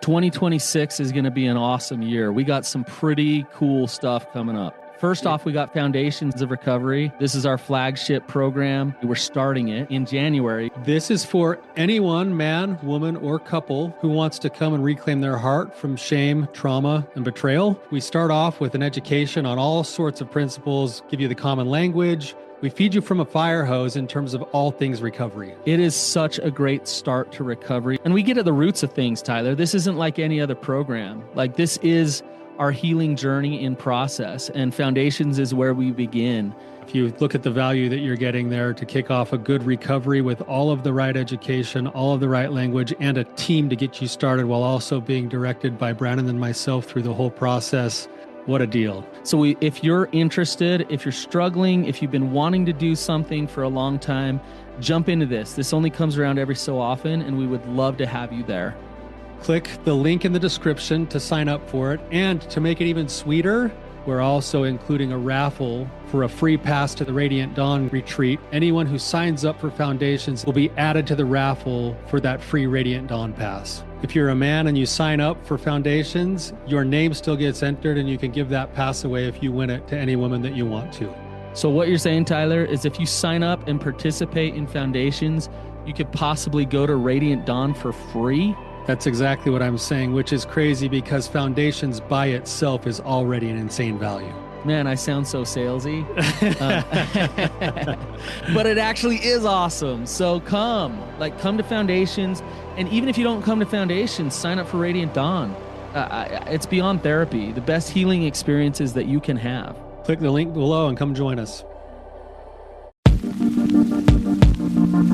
2026 is going to be an awesome year. We got some pretty cool stuff coming up. First off, we got Foundations of Recovery. This is our flagship program. We're starting it in January. This is for anyone, man, woman, or couple who wants to come and reclaim their heart from shame, trauma, and betrayal. We start off with an education on all sorts of principles, give you the common language. We feed you from a fire hose in terms of all things recovery. It is such a great start to recovery. And we get at the roots of things, Tyler. This isn't like any other program. Like, this is our healing journey in process, and Foundations is where we begin. If you look at the value that you're getting there to kick off a good recovery with all of the right education, all of the right language, and a team to get you started while also being directed by Brannon and myself through the whole process, what a deal. So if you're interested, if you're struggling, if you've been wanting to do something for a long time, jump into this. This only comes around every so often, and we would love to have you there. Click the link in the description to sign up for it. And to make it even sweeter, we're also including a raffle for a free pass to the Radiant Dawn retreat. Anyone who signs up for Foundations will be added to the raffle for that free Radiant Dawn pass. If you're a man and you sign up for Foundations, your name still gets entered, and you can give that pass away if you win it to any woman that you want to. So what you're saying, Tyler, is if you sign up and participate in Foundations, you could possibly go to Radiant Dawn for free? That's exactly what I'm saying, which is crazy because Foundations by itself is already an insane value. Man, I sound so salesy. But it actually is awesome. So come to Foundations. And even if you don't come to Foundations, sign up for Radiant Dawn. It's beyond therapy, the best healing experiences that you can have. Click the link below and come join us.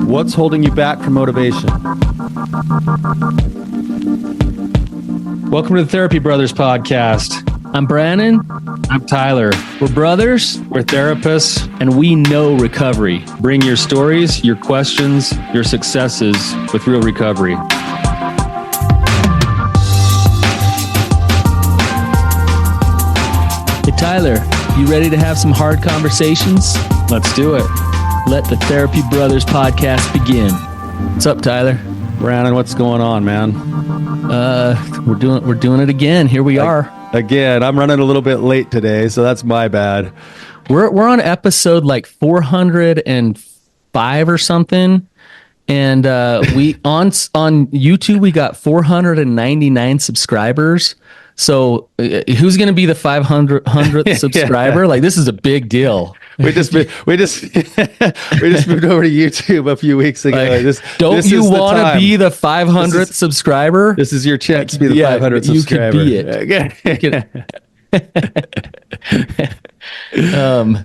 What's holding you back from motivation? Welcome to the Therapy Brothers podcast. I'm Brannon. I'm Tyler. We're brothers. We're therapists. And we know recovery. Bring your stories, your questions, your successes with real recovery. Hey, Tyler, you ready to have some hard conversations? Let's do it. Let the Therapy Brothers podcast begin. What's up, Tyler? Brannon, what's going on, man? We're doing it again. Here we are. Again, I'm running a little bit late today, so that's my bad. We're on episode like 405 or something, and we on YouTube we got 499 subscribers. So who's going to be the 500th subscriber? Yeah. Like, this is a big deal. We just moved over to YouTube a few weeks ago. Like, don't you want to be the 500th subscriber? This is your chance to be the 500th subscriber. You could be it.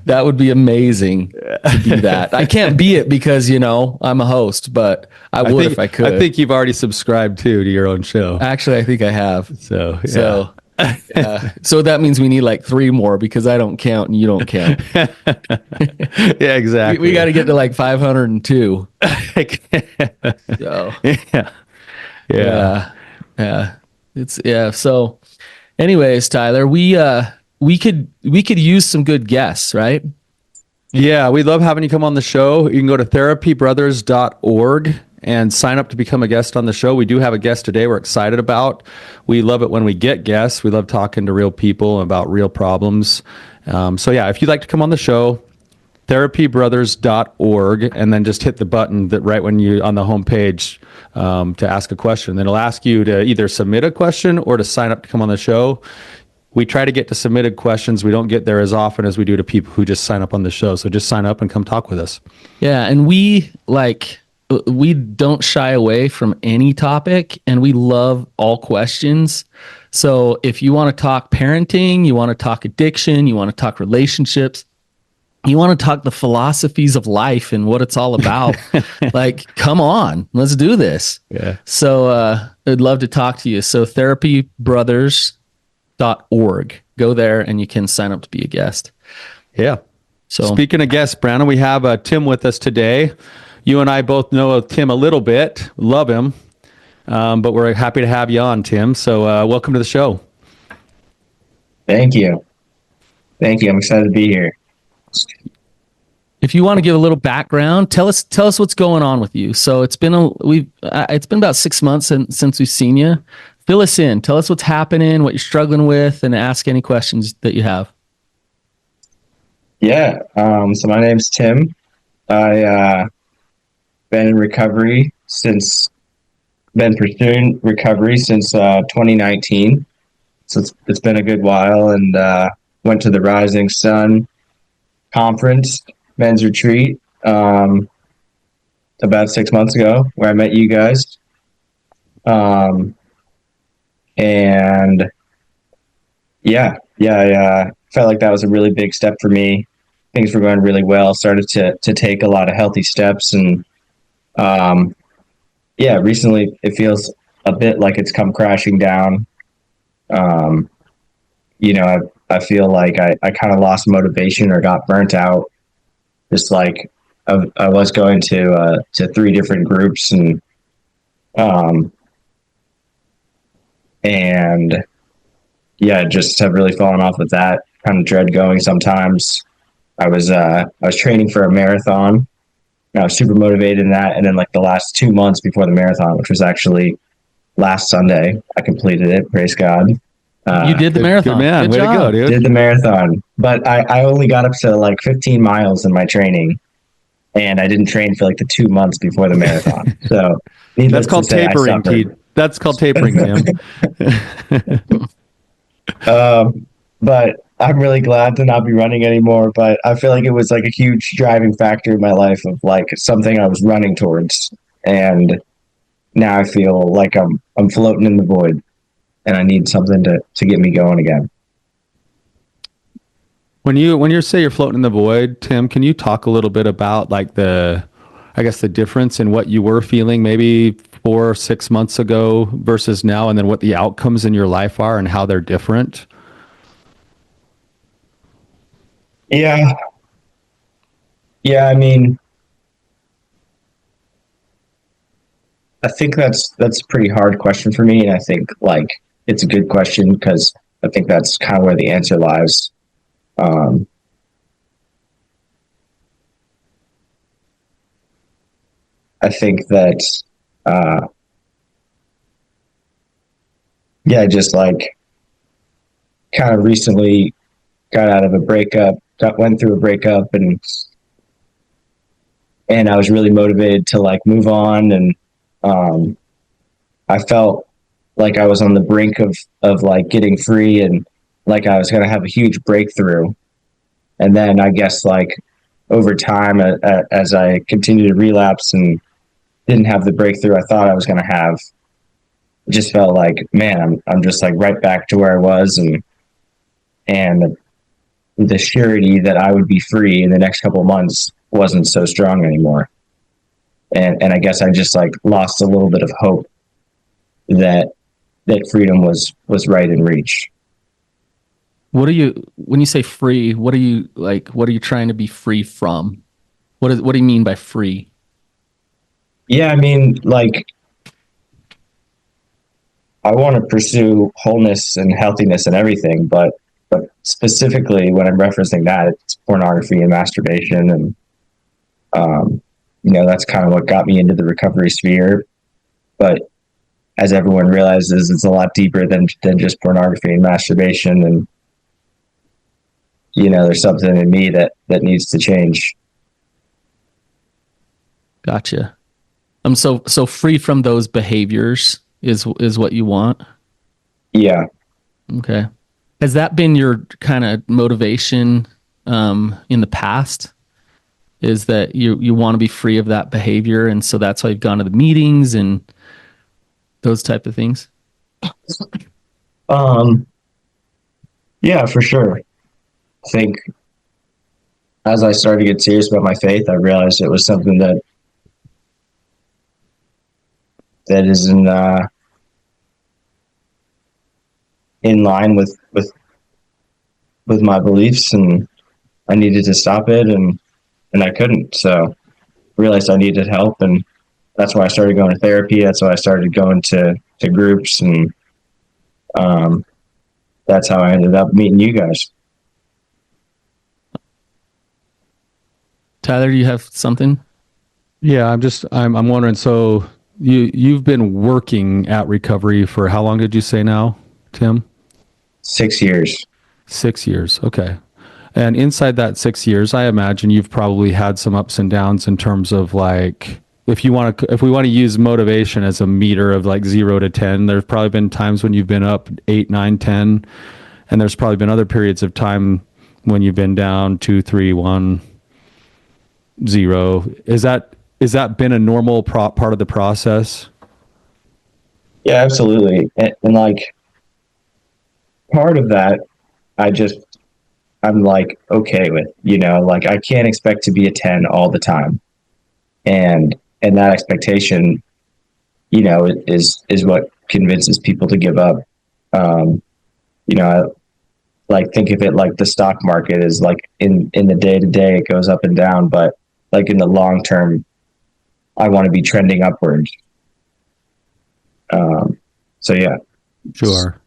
That would be amazing to be that. I can't be it because, I'm a host, but I would if I could. I think you've already subscribed to your own show. Actually, I think I have. So, yeah. So that means we need like 3 more because I don't count and you don't count. Yeah, exactly. We got to get to like 502. So, yeah. So anyways, Tyler, we could use some good guests, right? Yeah, we love having you come on the show. You can go to therapybrothers.org and sign up to become a guest on the show. We do have a guest today we're excited about. We love it when we get guests. We love talking to real people about real problems. So yeah, if you'd like to come on the show, therapybrothers.org, and then just hit the button that right when you on the homepage to ask a question. Then it'll ask you to either submit a question or to sign up to come on the show. We try to get to submitted questions. We don't get there as often as we do to people who just sign up on the show. So just sign up and come talk with us. Yeah, and we don't shy away from any topic, and we love all questions. So if you want to talk parenting, you want to talk addiction, you want to talk relationships, you want to talk the philosophies of life and what it's all about, come on, let's do this. Yeah. So I'd love to talk to you. So therapybrothers.org. Go there and you can sign up to be a guest. Yeah. So speaking of guests, Brannon, we have Tim with us today. You and I both know Tim a little bit, love him, but we're happy to have you on, Tim. So welcome to the show. Thank you. I'm excited to be here. If you want to give a little background, tell us what's going on with you. So it's been about 6 months since we've seen you. fill us in. Tell us what's happening, what you're struggling with, and ask any questions that you have. Yeah. So my name's Tim. I been in recovery since been pursuing recovery since 2019. So it's been a good while, and went to the Rising Sun conference men's retreat about 6 months ago, where I met you guys. And I felt like that was a really big step for me. Things were going really well. Started to take a lot of healthy steps, and recently it feels a bit like it's come crashing down. I feel like I kind of lost motivation or got burnt out. Just like I was going to 3 different groups, um, and just have really fallen off with that. Kind of dread going sometimes. I was training for a marathon. I was super motivated in that, and then like the last 2 months before the marathon, which was actually last Sunday, I completed it. Praise God. You did the marathon. Good man. Good Way job. to go, dude. Did the marathon, but I only got up to like 15 miles in my training, and I didn't train for like the 2 months before the marathon. So That's called tapering, T. That's called tapering, Tim. But I'm really glad to not be running anymore. But I feel like it was like a huge driving factor in my life of like something I was running towards, and now I feel like I'm floating in the void, and I need something to get me going again. When you say you're floating in the void, Tim, can you talk a little bit about like the difference in what you were feeling maybe 4 or 6 months ago versus now, and then what the outcomes in your life are and how they're different? Yeah. I mean, I think that's a pretty hard question for me, and I think like it's a good question because I think that's kind of where the answer lies. I think that just like kind of recently got out of a breakup, went through a breakup, and I was really motivated to like move on, and I felt like I was on the brink of like getting free, and like I was going to have a huge breakthrough. And then I guess like over time, as I continued to relapse and didn't have the breakthrough I thought I was going to have, it just felt like, man, I'm just like right back to where I was, and the surety that I would be free in the next couple of months wasn't so strong anymore. And I guess I just like lost a little bit of hope that freedom was right in reach. When you say free, what are you trying to be free from? What do you mean by free? Yeah, I mean, like, I want to pursue wholeness and healthiness and everything, but specifically when I'm referencing that, it's pornography and masturbation, and that's kind of what got me into the recovery sphere. But as everyone realizes, it's a lot deeper than just pornography and masturbation, and there's something in me that needs to change. Gotcha. So free from those behaviors is what you want? Yeah. Okay. Has that been your kind of motivation in the past? Is that you want to be free of that behavior, and so that's why you've gone to the meetings and those type of things? Yeah, for sure. I think as I started to get serious about my faith, I realized it was something that is in line with my beliefs, and I needed to stop it, and I couldn't. So I realized I needed help, and that's why I started going to therapy. That's why I started going to groups, and that's how I ended up meeting you guys. Tyler, do you have something? Yeah, I'm wondering. So you've been working at recovery for how long did you say now, Tim? 6 years. 6 years. Okay. And inside that 6 years, I imagine you've probably had some ups and downs in terms of like, if we want to use motivation as a meter of like 0 to 10, there's probably been times when you've been up 8, 9, 10, and there's probably been other periods of time when you've been down 2, 3, 1, 0. Is that been a normal part of the process? Yeah, absolutely. And like part of that, I'm like okay with, like I can't expect to be a 10 all the time. And that expectation, is what convinces people to give up. I like think of it like the stock market is like in the day to day, it goes up and down, but like in the long term, I want to be trending upward. So yeah. Sure.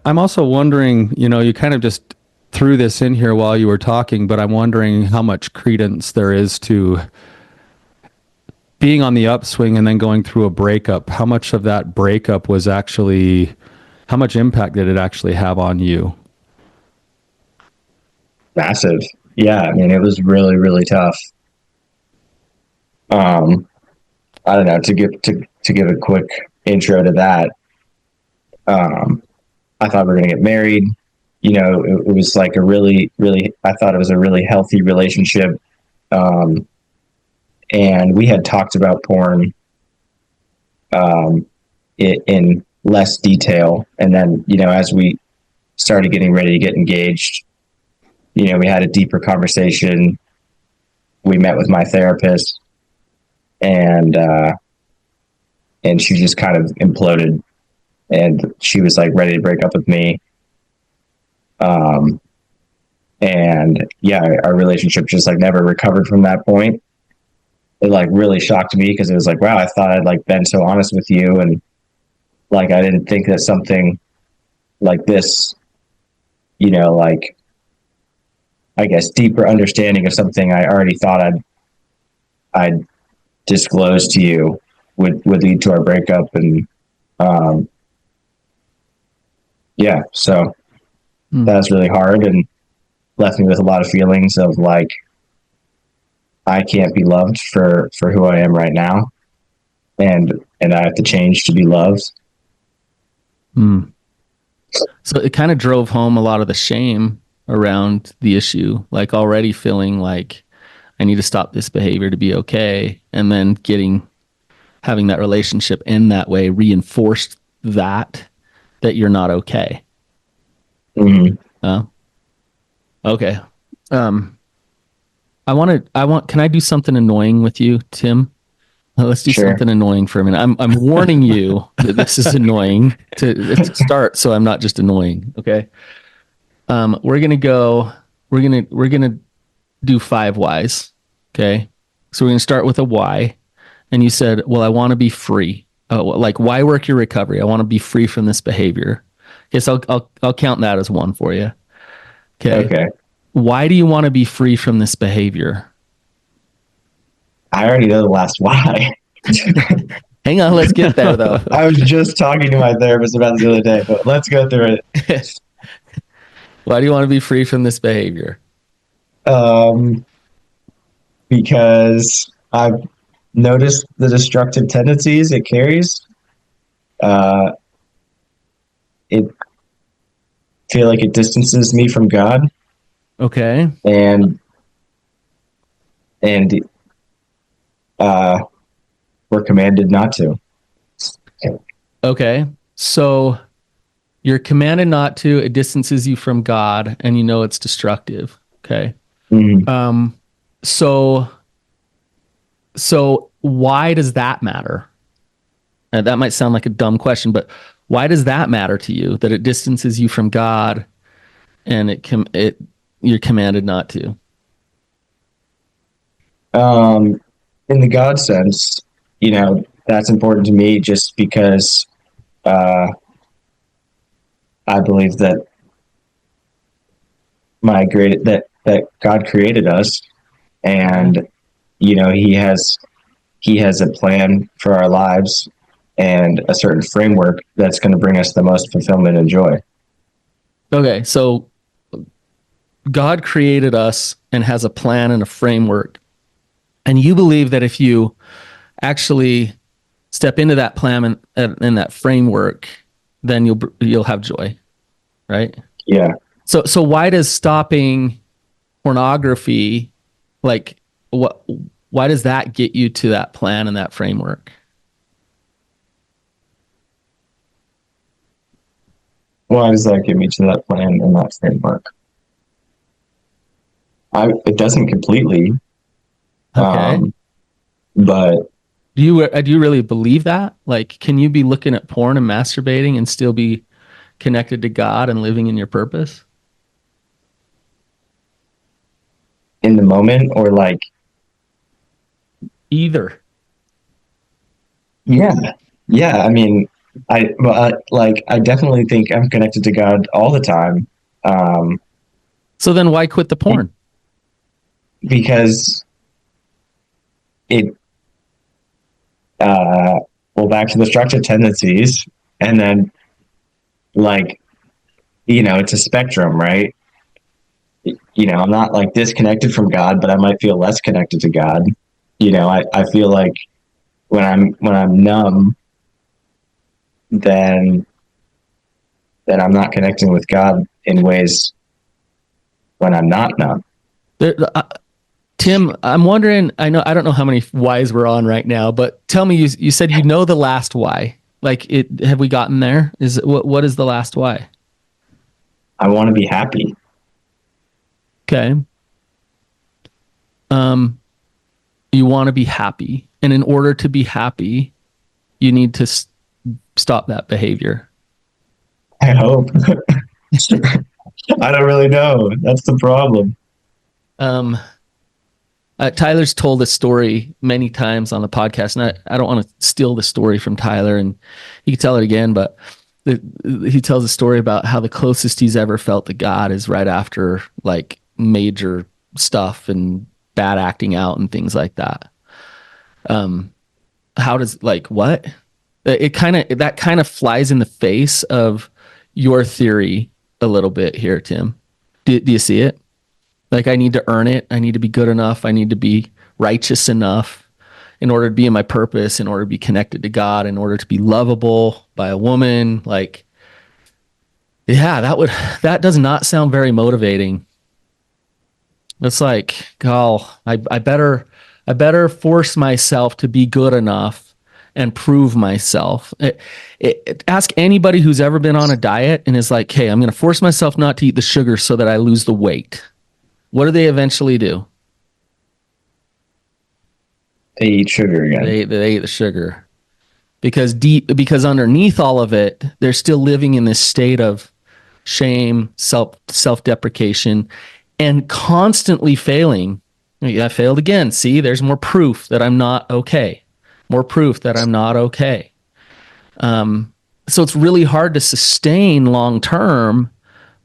I'm also wondering, you kind of just threw this in here while you were talking, but I'm wondering how much credence there is to being on the upswing and then going through a breakup. How much of that breakup was actually, how much impact did it actually have on you? Massive. Yeah. I mean, it was really, really tough. I don't know, to give a quick intro to that. I thought we were going to get married. It was like a really, really, I thought it was a really healthy relationship. And we had talked about porn in less detail. And then, as we started getting ready to get engaged, we had a deeper conversation. We met with my therapist, and she just kind of imploded, and she was like ready to break up with me. And yeah, our relationship just like never recovered from that point. It like really shocked me because it was like, wow, I thought I'd like been so honest with you, and like I didn't think that something like this, like I guess deeper understanding of something I already thought I'd disclose to you would lead to our breakup. And yeah, so that was really hard and left me with a lot of feelings of like I can't be loved for who I am right now, and I have to change to be loved. So it kind of drove home a lot of the shame around the issue, like already feeling like I need to stop this behavior to be okay, and then having that relationship in that way reinforced that you're not okay. Okay. Can I do something annoying with you, Tim? Let's do Sure. something annoying for a minute. I'm warning you that this is annoying to start, so I'm not just annoying. Okay. We're gonna do 5 whys. Okay. So we're gonna start with a why. And you said, well, I want to be free. Like, why work your recovery? I want to be free from this behavior. Okay, so I'll count that as 1 for you. Okay. Why do you want to be free from this behavior? I already know the last why. Hang on, let's get there though. I was just talking to my therapist about this the other day, but let's go through it. Why do you want to be free from this behavior? Because I've noticed the destructive tendencies it carries. It feel like it distances me from God. Okay. And we're commanded not to. Okay. So you're commanded not to, it distances you from God, and you know it's destructive. Okay. Mm-hmm. So why does that matter? And that might sound like a dumb question, but why does that matter to you, that it distances you from God and you're commanded not to? In the God sense, that's important to me just because I believe that that God created us, and he he has a plan for our lives and a certain framework that's going to bring us the most fulfillment and joy. Okay, so God created us and has a plan and a framework. And you believe that if you actually step into that plan and that framework, then you'll have joy, right? Yeah. So why does stopping pornography, like why does that get you to that plan and that framework? Why does that get me to that plan and that framework? It doesn't completely. Okay. But do you really believe that? Like, can you be looking at porn and masturbating and still be connected to God and living in your purpose? In the moment, or like either? Yeah. I mean, I definitely think I'm connected to God all the time. So then why quit the porn? Because it, well, back to the destructive tendencies, and then like, it's a spectrum, right? I'm not like disconnected from God, but I might feel less connected to God. I feel like when I'm numb, then I'm not connecting with God in ways when I'm not numb. Tim, I'm wondering, I don't know how many whys we're on right now, but tell me, you said the last why. Like, have we gotten there? What is the last why? I want to be happy. Okay. You want to be happy, and in order to be happy, you need to stop that behavior. I hope. I don't really know. That's the problem. Tyler's told this story many times on the podcast, and I don't want to steal the story from Tyler, and he can tell it again, but he tells a story about how the closest he's ever felt to God is right after like major stuff and bad acting out and things like that. How does what? That kind of flies in the face of your theory a little bit here, Tim. Do you see it? Like, I need to earn it. I need to be good enough. I need to be righteous enough in order to be in my purpose, in order to be connected to God, in order to be lovable by a woman. Like, yeah, that does not sound very motivating. It's like, oh, I better force myself to be good enough and prove myself. Ask anybody who's ever been on a diet and is like, hey, I'm going to force myself not to eat the sugar so that I lose the weight. What do they eventually do? They eat sugar again. They eat the sugar because underneath all of it, they're still living in this state of shame, self-deprecation, and constantly failing. I failed again. See, there's more proof that I'm not okay. More proof that I'm not okay. So it's really hard to sustain long term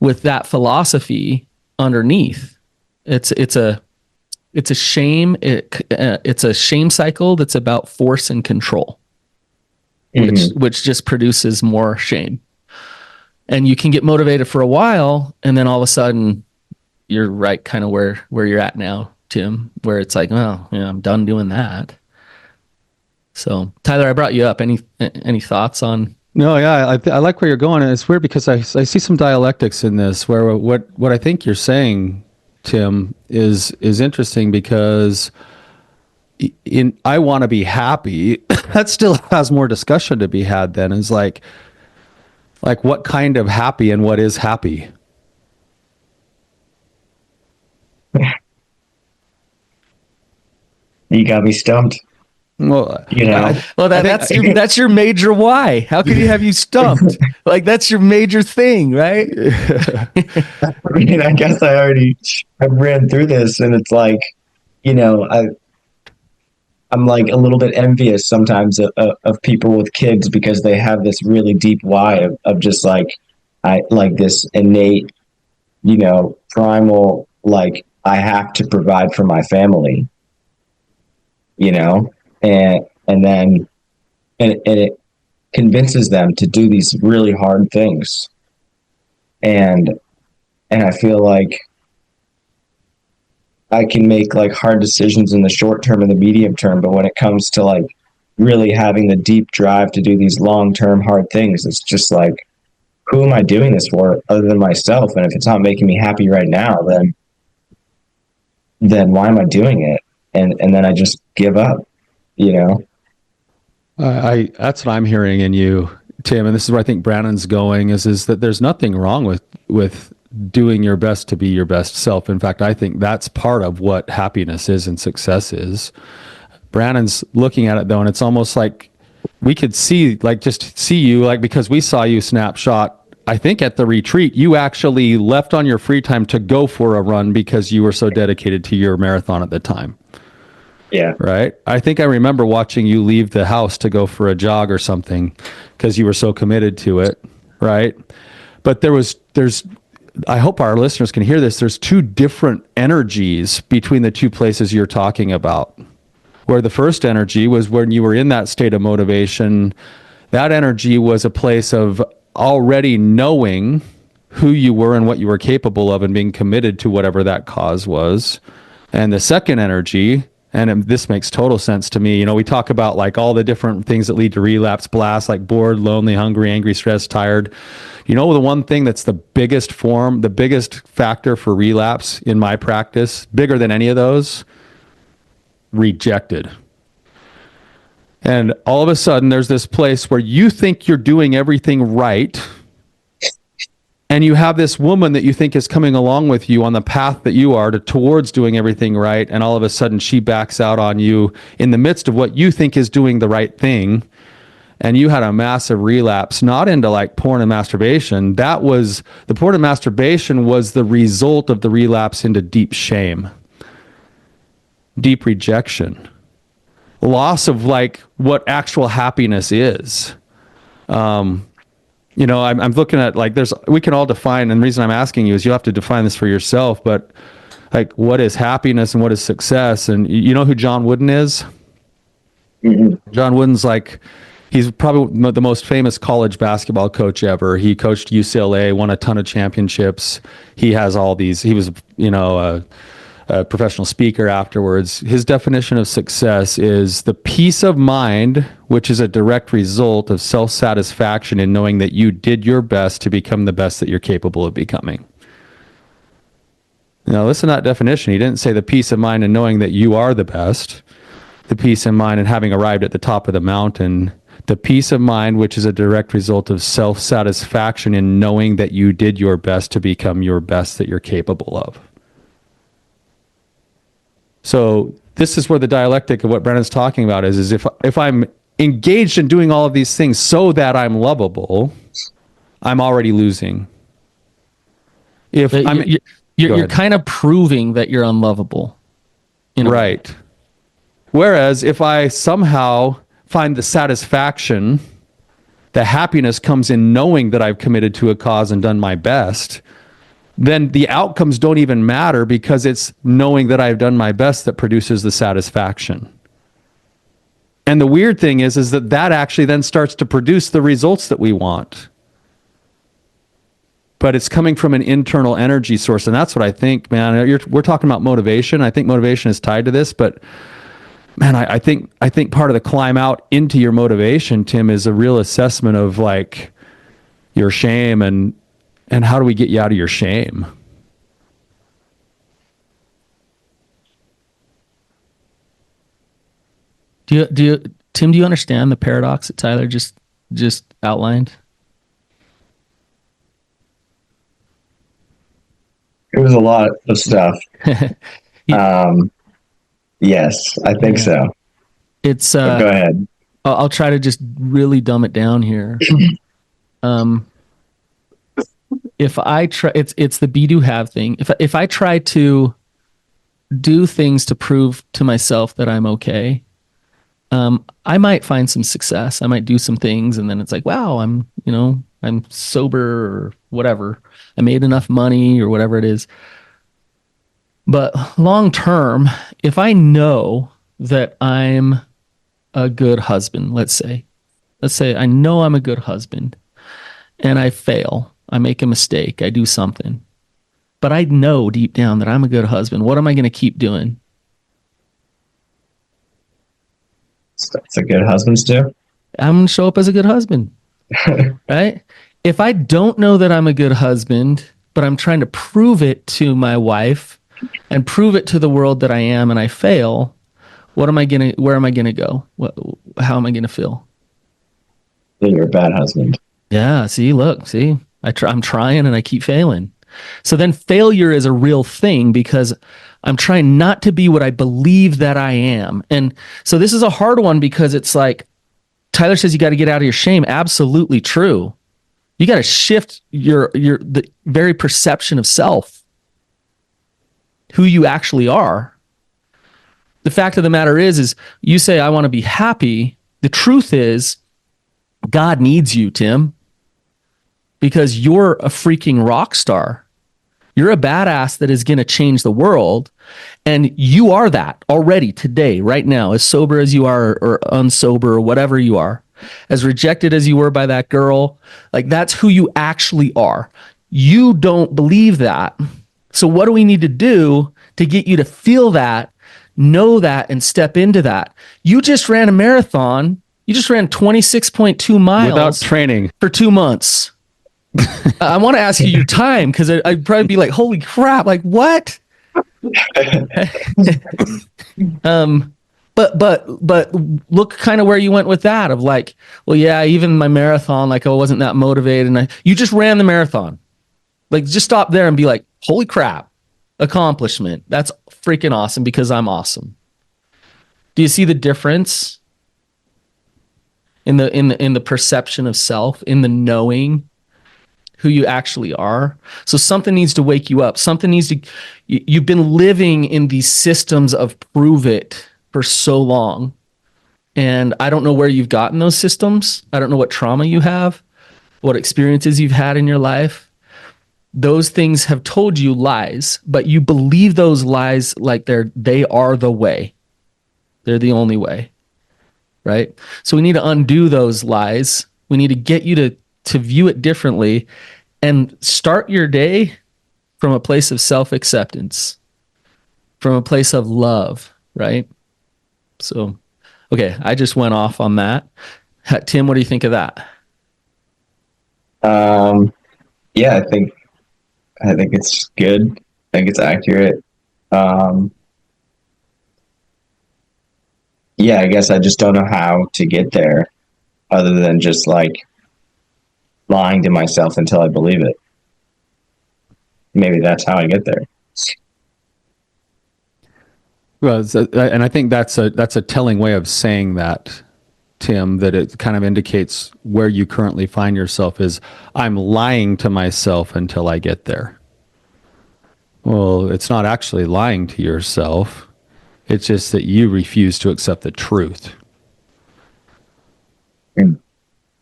with that philosophy underneath. It's a shame. It's a shame cycle that's about force and control, which just produces more shame. And you can get motivated for a while, and then all of a sudden, you're right, kind of where you're at now, Tim, where it's like, well, I'm done doing that. So, Tyler, I brought you up. Any thoughts on? No, yeah, I like where you're going, and it's weird because I see some dialectics in this where what I think you're saying, Tim, is interesting because in I want to be happy, that still has more discussion to be had. Then is like what kind of happy and what is happy. You got me stumped. Well, that's your major why. How could he have you stumped? Like, that's your major thing, right? I mean, I guess I ran through this, and it's like, I'm like a little bit envious sometimes of people with kids because they have this really deep why of just like, I like this innate, primal, like, I have to provide for my family, and then and it convinces them to do these really hard things. And I feel like I can make like hard decisions in the short term and the medium term, but when it comes to like really having the deep drive to do these long term hard things, it's just like, who am I doing this for other than myself? And if it's not making me happy right now, then why am I doing it? And then I just give up, you know? I that's what I'm hearing in you, Tim, and this is where I think Brannon's going is that there's nothing wrong with doing your best to be your best self. In fact, I think that's part of what happiness is and success is. Brannon's looking at it though, and it's almost like we could see, like, just see you, like, because we saw you snapshot. I think at the retreat, you actually left on your free time to go for a run because you were so dedicated to your marathon at the time. Yeah. Right. I think I remember watching you leave the house to go for a jog or something because you were so committed to it. Right. But I hope our listeners can hear this. There's two different energies between the two places you're talking about. Where the first energy was when you were in that state of motivation, that energy was a place of already knowing who you were and what you were capable of and being committed to whatever that cause was. And the second energy, and this makes total sense to me, you know, we talk about like all the different things that lead to relapse blasts, like bored, lonely, hungry, angry, stressed, tired. You know, the one thing that's the biggest factor for relapse in my practice, bigger than any of those, rejected. And all of a sudden there's this place where you think you're doing everything right, and you have this woman that you think is coming along with you on the path that you are towards doing everything right, and all of a sudden she backs out on you in the midst of what you think is doing the right thing, and you had a massive relapse, not into like porn and masturbation. That was, the porn and masturbation was the result of the relapse into deep shame, deep rejection, loss of like what actual happiness is. You know, I'm looking at like we can all define, and the reason I'm asking you is you have to define this for yourself, but like what is happiness and what is success? And you know who John Wooden is? Mm-hmm. John Wooden's like, he's probably the most famous college basketball coach ever. He coached UCLA, won a ton of championships. He has all these, he was, you know, a professional speaker afterwards. His definition of success is the peace of mind, which is a direct result of self-satisfaction in knowing that you did your best to become the best that you're capable of becoming. Now, listen to that definition. He didn't say the peace of mind in knowing that you are the best, the peace of mind in having arrived at the top of the mountain, the peace of mind, which is a direct result of self-satisfaction in knowing that you did your best to become your best that you're capable of. So this is where the dialectic of what Brennan's talking about is if I'm engaged in doing all of these things so that I'm lovable, I'm already losing. If you're kind of proving that you're unlovable. Right. Whereas if I somehow find the satisfaction, the happiness comes in knowing that I've committed to a cause and done my best, then the outcomes don't even matter because it's knowing that I've done my best that produces the satisfaction. And the weird thing is that actually then starts to produce the results that we want. But it's coming from an internal energy source. And that's what I think, man, we're talking about motivation. I think motivation is tied to this, but man, I think part of the climb out into your motivation, Tim, is a real assessment of like your shame and how do we get you out of your shame? Tim, do you understand the paradox that Tyler just outlined? It was a lot of stuff. Yes, I think so. It's go ahead. I'll try to just really dumb it down here. If I try, it's the be do have thing. If I try to do things to prove to myself that I'm okay, I might find some success. I might do some things, and then it's like, wow, I'm sober or whatever. I made enough money or whatever it is. But long term, if I know that I'm a good husband, let's say I know I'm a good husband and I fail. I make a mistake. I do something. But I know deep down that I'm a good husband. What am I going to keep doing? That's a good husbands do. I'm going to show up as a good husband, right? If I don't know that I'm a good husband, but I'm trying to prove it to my wife and prove it to the world that I am, and I fail, where am I going to go? How am I going to feel? You're a bad husband. Yeah. See, I'm trying and I keep failing. So then failure is a real thing because I'm trying not to be what I believe that I am. And so this is a hard one because it's like Tyler says you got to get out of your shame. Absolutely true. You got to shift the very perception of self, who you actually are. The fact of the matter is you say, I want to be happy. The truth is God needs you, Tim, because you're a freaking rock star. You're a badass that is going to change the world. And you are that already today, right now, as sober as you are or unsober or whatever you are, as rejected as you were by that girl. Like, that's who you actually are. You don't believe that. So what do we need to do to get you to feel that, know that, and step into that? You just ran a marathon. You just ran 26.2 miles without training for 2 months. I want to ask you your time because I'd probably be like, holy crap, like what? But look kind of where you went with that of like, well, yeah, even my marathon, like I wasn't that motivated. And you just ran the marathon. Like, just stop there and be like, holy crap, accomplishment. That's freaking awesome because I'm awesome. Do you see the difference in the perception of self, in the knowing who you actually are? So something needs to wake you up. You've been living in these systems of prove it for so long. And I don't know where you've gotten those systems. I don't know what trauma you have, what experiences you've had in your life. Those things have told you lies, but you believe those lies like they are the way. They're the only way, right? So we need to undo those lies. We need to get you to view it differently and start your day from a place of self-acceptance, from a place of love, right? So, okay, I just went off on that. Tim, what do you think of that? Yeah, I think it's good. I think it's accurate. Yeah, I guess I just don't know how to get there other than just like lying to myself until I believe it. Maybe that's how I get there. Well, and I think that's a telling way of saying that, Tim, that it kind of indicates where you currently find yourself is, I'm lying to myself until I get there. Well, it's not actually lying to yourself. It's just that you refuse to accept the truth.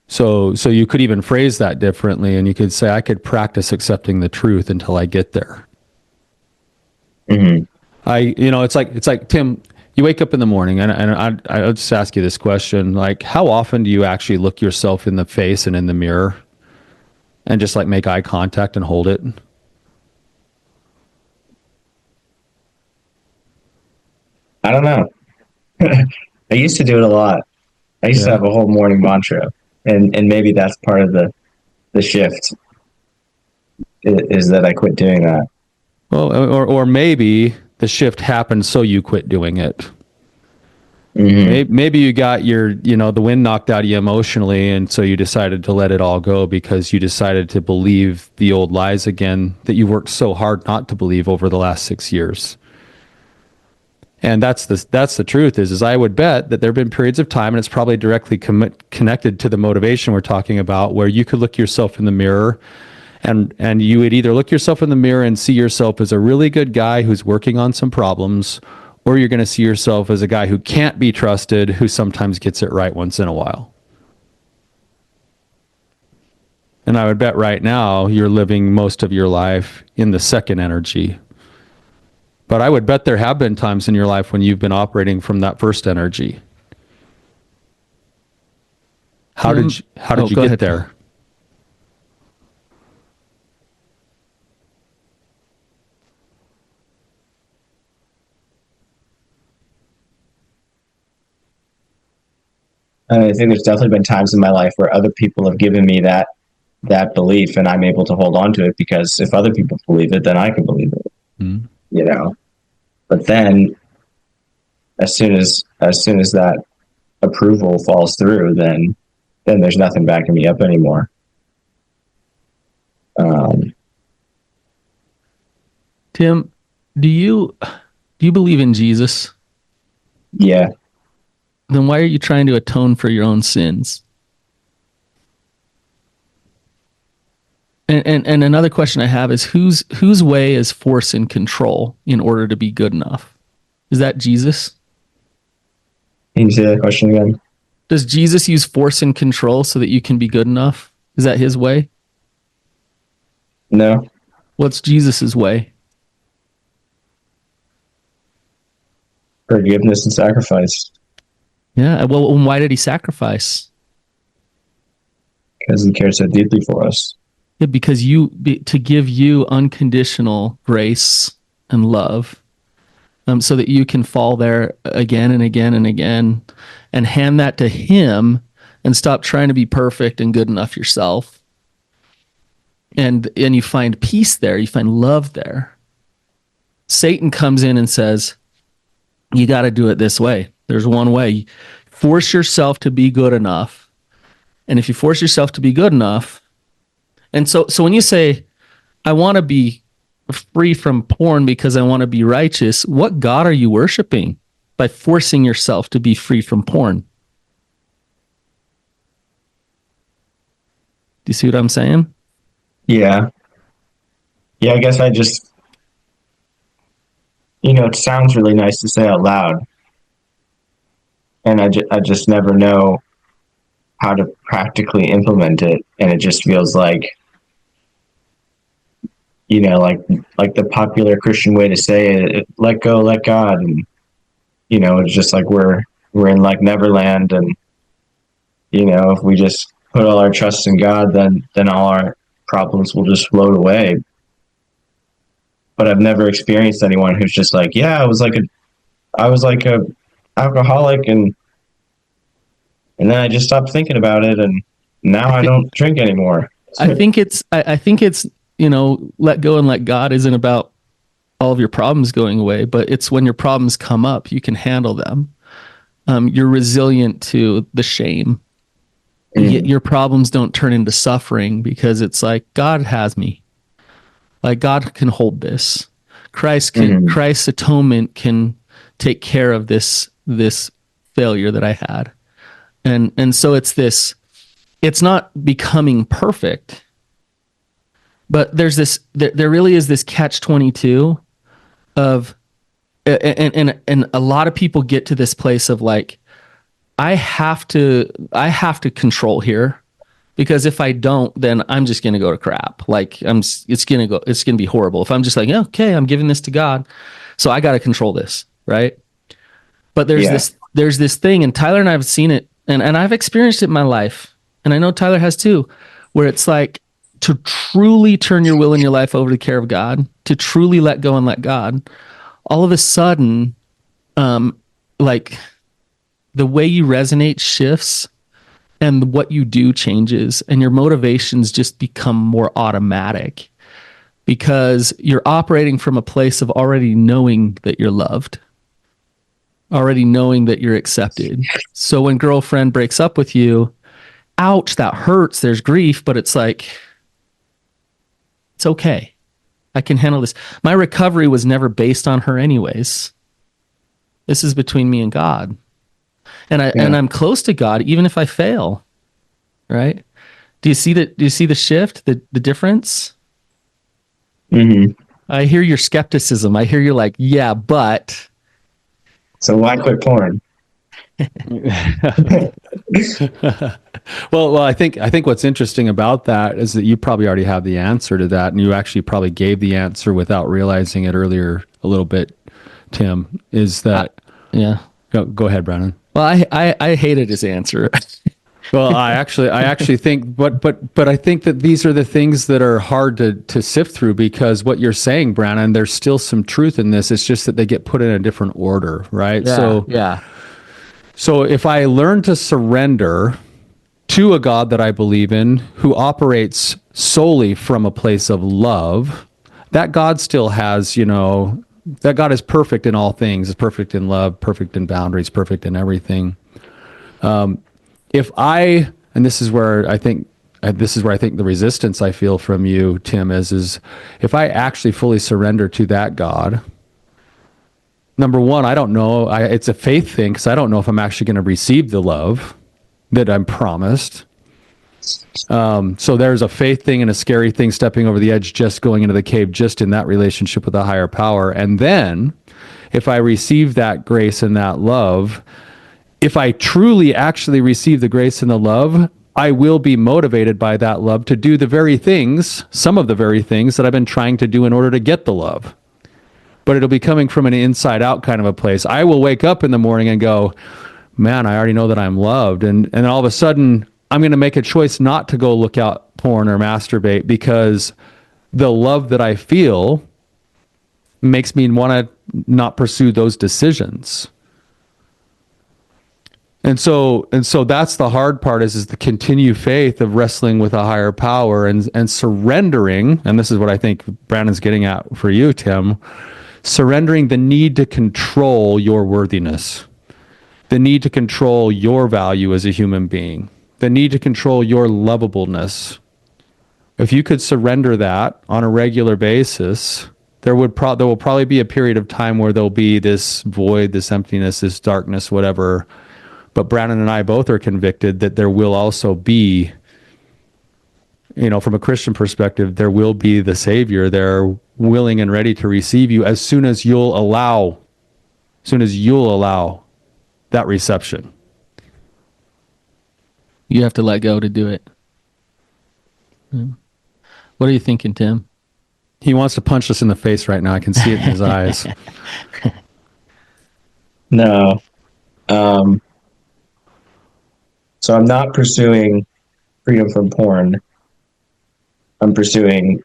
So you could even phrase that differently, and you could say, I could practice accepting the truth until I get there. Mm-hmm. It's like Tim, you wake up in the morning, and I'll just ask you this question: like, how often do you actually look yourself in the face and in the mirror, and just like make eye contact and hold it? I don't know. I used to do it a lot. I used to have a whole morning mantra, and maybe that's part of the shift is that I quit doing that. Well, or maybe the shift happened so you quit doing it. Mm-hmm. Maybe you got the wind knocked out of you emotionally, and so you decided to let it all go because you decided to believe the old lies again that you worked so hard not to believe over the last 6 years. And that's the truth is I would bet that there have been periods of time, and it's probably directly connected to the motivation we're talking about, where you could look yourself in the mirror and you would either look yourself in the mirror and see yourself as a really good guy who's working on some problems, or you're going to see yourself as a guy who can't be trusted, who sometimes gets it right once in a while. And I would bet right now you're living most of your life in the second energy. But I would bet there have been times in your life when you've been operating from that first energy. How Tim- did you go get ahead. there? I think there's definitely been times in my life where other people have given me that belief, and I'm able to hold on to it because if other people believe it, then I can believe it. Hmm. You know. But then, as soon as that approval falls through, then there's nothing backing me up anymore. Um, Tim, do you believe in Jesus? yeah, Then why are you trying to atone for your own sins? And another question I have is whose way is force and control in order to be good enough? Is that Jesus? can you say that question again? Does Jesus use force and control so that you can be good enough? Is that his way? No, What's Jesus's way? forgiveness and sacrifice Yeah. Well, why did he sacrifice? because he cares so deeply for us. Yeah, because to give you unconditional grace and love, so that you can fall there again and again and again, and hand that to him, and stop trying to be perfect and good enough yourself. And you find peace there. You find love there. Satan comes in and says, "You got to do it this way. There's one way. Force yourself to be good enough, and if you force yourself to be good enough." And so when you say, I want to be free from porn because I want to be righteous, what God are you worshiping by forcing yourself to be free from porn? Do you see what I'm saying? Yeah, yeah. I guess I just, it sounds really nice to say out loud, and I just never know how to practically implement it, and it just feels like, like the popular Christian way to say it, let go, let God, and it's just like we're in like Neverland, and if we just put all our trust in God, then all our problems will just float away. But I've never experienced anyone who's just like, yeah, I was like a alcoholic, and then I just stopped thinking about it, and now I don't drink anymore. I think it's let go and let God isn't about all of your problems going away, but it's when your problems come up, you can handle them. You're resilient to the shame. Your problems don't turn into suffering because it's like, God has me. Like, God can hold this. Christ's atonement can take care of this failure that I had. And so it's not becoming perfect, but there really is this catch-22 of, and a lot of people get to this place of like, I have to control here, because if I don't, then I'm just going to go to crap. Like it's going to be horrible. If I'm just like, okay, I'm giving this to God, so I got to control this. Right. But there's this thing, and Tyler and I have seen it, and I've experienced it in my life, and I know Tyler has too, where it's like, to truly turn your will and your life over to the care of God, to truly let go and let God, all of a sudden, like the way you resonate shifts, and what you do changes, and your motivations just become more automatic, because you're operating from a place of already knowing that you're loved, already knowing that you're accepted. So when girlfriend breaks up with you, ouch, that hurts. There's grief, but it's like, it's okay. I can handle this. My recovery was never based on her anyways. This is between me and God. And I'm close to God even if I fail. Right? Do you see the shift, the difference? Mm-hmm. I hear your skepticism. I hear you're like, yeah, but. So why quit porn? Well, I think what's interesting about that is that you probably already have the answer to that, and you actually probably gave the answer without realizing it earlier a little bit. Tim, is that yeah? Go ahead, Brannon. Well, I hated his answer. Well, I actually think, but I think that these are the things that are hard to sift through, because what you're saying, Brannon, there's still some truth in this. It's just that they get put in a different order, right? Yeah. Yeah. So if I learn to surrender to a God that I believe in, who operates solely from a place of love, that God still has, that God is perfect in all things, is perfect in love, perfect in boundaries, perfect in everything. If I, and this is where I think the resistance I feel from you, Tim, is if I actually fully surrender to that God, number one, I don't know, it's a faith thing, because I don't know if I'm actually going to receive the love that I'm promised. So there's a faith thing and a scary thing, stepping over the edge, just going into the cave, just in that relationship with a higher power. And then if I receive that grace and that love, if I truly actually receive the grace and the love, I will be motivated by that love to do the very things, some of the very things that I've been trying to do in order to get the love. But it'll be coming from an inside out kind of a place. I will wake up in the morning and go, man, I already know that I'm loved. And then all of a sudden, I'm going to make a choice not to go look out porn or masturbate, because the love that I feel makes me want to not pursue those decisions. And so that's the hard part, is the continued faith of wrestling with a higher power and surrendering. And this is what I think Brandon's getting at for you, Tim, surrendering the need to control your worthiness, the need to control your value as a human being, the need to control your lovableness. If you could surrender that on a regular basis, there will probably be a period of time where there'll be this void, this emptiness, this darkness, whatever. But Brannon and I both are convicted that there will also be, from a Christian perspective, there will be the Savior there, willing and ready to receive you as soon as you'll allow that reception. You have to let go to do it. What are you thinking, Tim? He wants to punch us in the face right now. I can see it in his eyes. No. So I'm not pursuing freedom from porn. I'm pursuing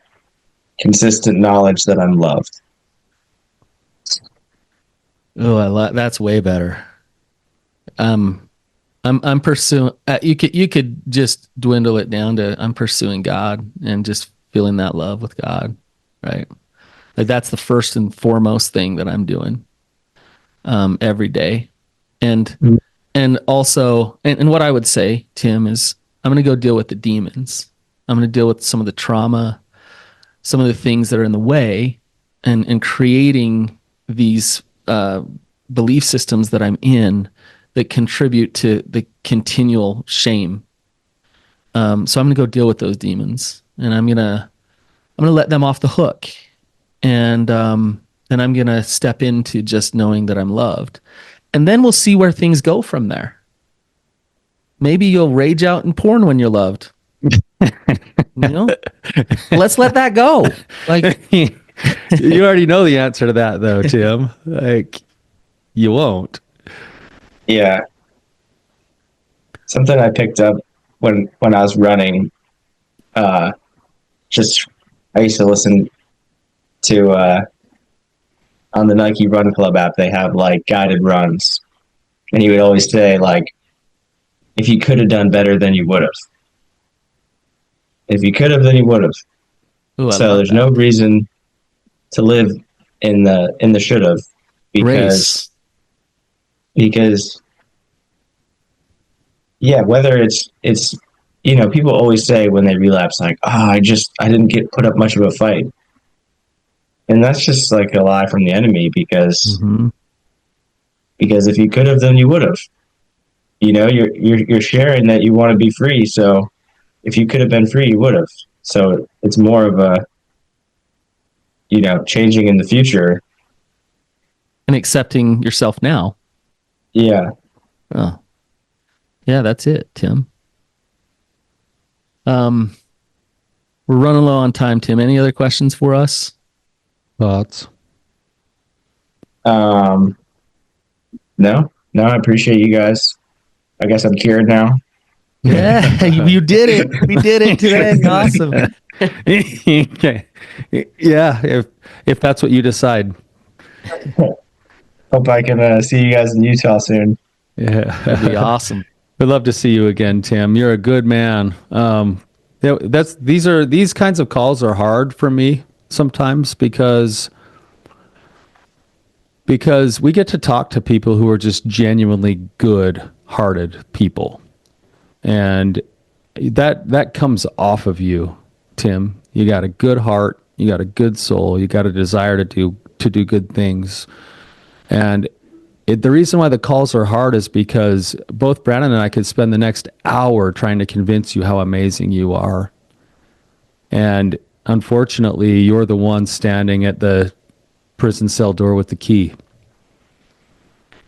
consistent knowledge that I'm loved. Oh, that's way better. I'm pursuing. You could just dwindle it down to I'm pursuing God and just feeling that love with God, right? Like that's the first and foremost thing that I'm doing every day, and also, and what I would say, Tim, is I'm going to go deal with the demons. I'm going to deal with some of the trauma, some of the things that are in the way, and creating these belief systems that I'm in that contribute to the continual shame. So I'm going to go deal with those demons, and I'm going to let them off the hook, and then I'm going to step into just knowing that I'm loved, and then we'll see where things go from there. Maybe you'll rage out in porn when you're loved. Let's let that go. Like you already know the answer to that, though, Tim. Like you won't. Yeah. Something I picked up when I was running, I used to listen to on the Nike Run Club app, they have like guided runs. And he would always say, like, if you could have done better, then you would have. If you could have, then you would have. Ooh, So there's no reason to live in the should have, because yeah, whether it's people always say when they relapse, like, I didn't put up much of a fight. And that's just like a lie from the enemy, because if you could have, then you would have. You're sharing that you want to be free, so if you could have been free, you would have. So it's more of a changing in the future and accepting yourself now. Yeah. Oh. Yeah, that's it, Tim. We're running low on time, Tim. Any other questions for us? Thoughts? No, I appreciate you guys. I guess I'm cured now. Yeah, you did it. We did it today. Awesome. Okay. Yeah, if that's what you decide. Hope I can see you guys in Utah soon. Yeah, That'd be awesome. we'd love to see you again, Tim. You're a good man. These kinds of calls are hard for me sometimes because we get to talk to people who are just genuinely good-hearted people, and that comes off of you, Tim. You got a good heart, you got a good soul, you got a desire to do good things, and the reason why the calls are hard is because both Brannon and I could spend the next hour trying to convince you how amazing you are, and unfortunately, you're the one standing at the prison cell door with the key,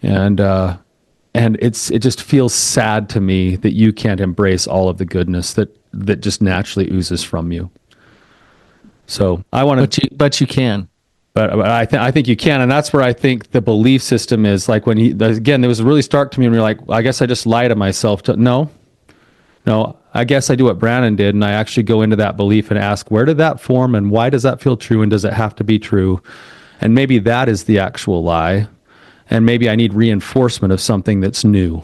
and it just feels sad to me that you can't embrace all of the goodness that just naturally oozes from you. So I want to, But you can. but I think you can, and that's where I think the belief system is. Like when again, it was really stark to me when you're like, I guess I just lie to myself. No, I guess I do what Brannon did, and I actually go into that belief and ask, where did that form, and why does that feel true, and does it have to be true? And maybe that is the actual lie, and maybe I need reinforcement of something that's new,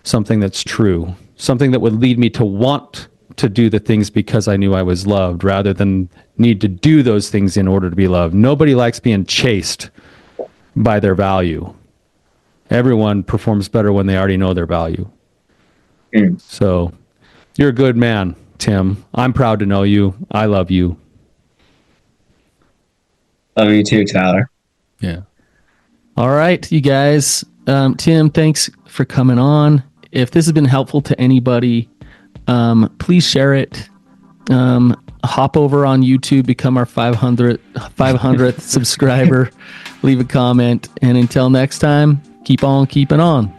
something that's true, something that would lead me to want to do the things because I knew I was loved, rather than need to do those things in order to be loved. Nobody likes being chased by their value. Everyone performs better when they already know their value. So you're a good man, Tim. I'm proud to know you. I love you. Love you too, Tyler. Yeah. All right, you guys. Tim, thanks for coming on. If this has been helpful to anybody, please share it. Hop over on YouTube, become our 500th subscriber, leave a comment, and until next time, keep on keeping on.